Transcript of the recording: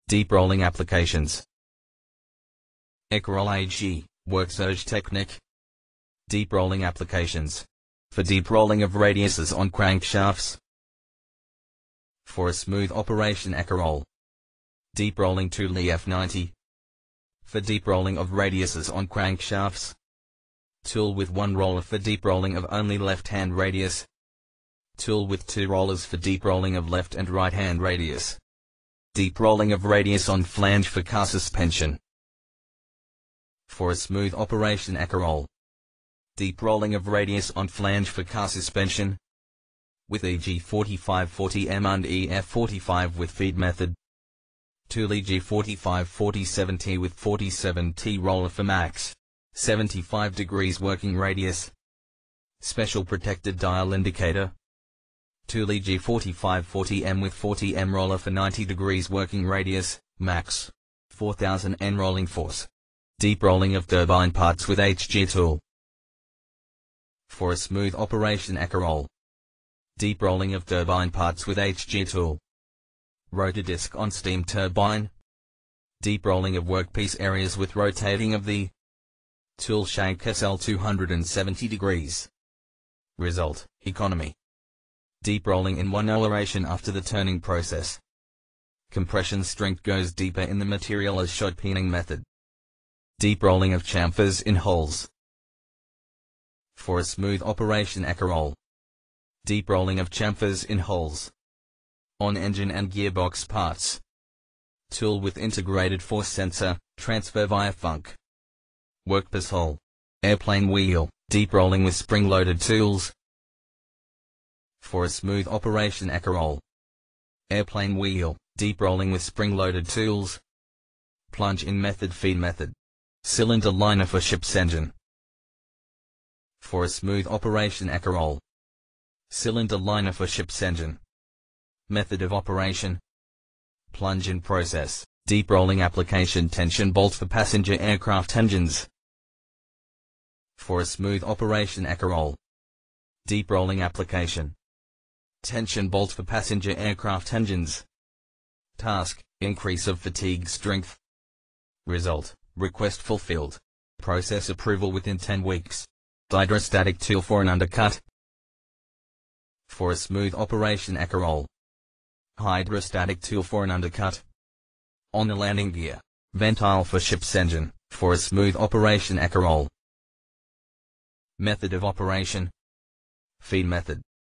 Deep rolling applications. ECOROLL AG, work surge technique. Deep rolling applications. For deep rolling of radiuses on crankshafts. For a smooth operation ECOROLL. Deep rolling tool EF90. For deep rolling of radiuses on crankshafts. Tool with one roller for deep rolling of only left-hand radius. Tool with two rollers for deep rolling of left and right-hand radius. Deep rolling of radius on flange for car suspension. For a smooth operation ECOROLL. Deep rolling of radius on flange for car suspension. With EG4540M and EF45 with feed method. Tool EG4547T with 47T roller for max 75 degrees working radius. Special protected dial indicator. Tool EG4540M with 40M roller for 90 degrees working radius, max 4000 N rolling force. Deep rolling of turbine parts with HG tool. For a smooth operation ECOROLL. Deep rolling of turbine parts with HG tool. Rotor disc on steam turbine. Deep rolling of workpiece areas with rotating of the tool shank SL 270 degrees. Result, economy. Deep rolling in one iteration after the turning process. Compression strength goes deeper in the material as shot peening method. Deep rolling of chamfers in holes. For a smooth operation ECOROLL. Deep rolling of chamfers in holes. On engine and gearbox parts. Tool with integrated force sensor, transfer via funk. Workpiece hole. Airplane wheel, deep rolling with spring-loaded tools. For a smooth operation ECOROLL. Airplane wheel, deep rolling with spring-loaded tools. Plunge-in method feed method. Cylinder liner for ship's engine. For a smooth operation ECOROLL. Cylinder liner for ship's engine. Method of operation. Plunge-in process, deep rolling application tension bolt for passenger aircraft engines. For a smooth operation ECOROLL. Deep rolling application. Tension bolt for passenger aircraft engines. Task, increase of fatigue strength. Result, request fulfilled. Process approval within 10 weeks. Hydrostatic tool for an undercut. For a smooth operation ECOROLL. Hydrostatic tool for an undercut. On the landing gear, ventile for ship's engine, for a smooth operation ECOROLL. Method of operation. Feed method.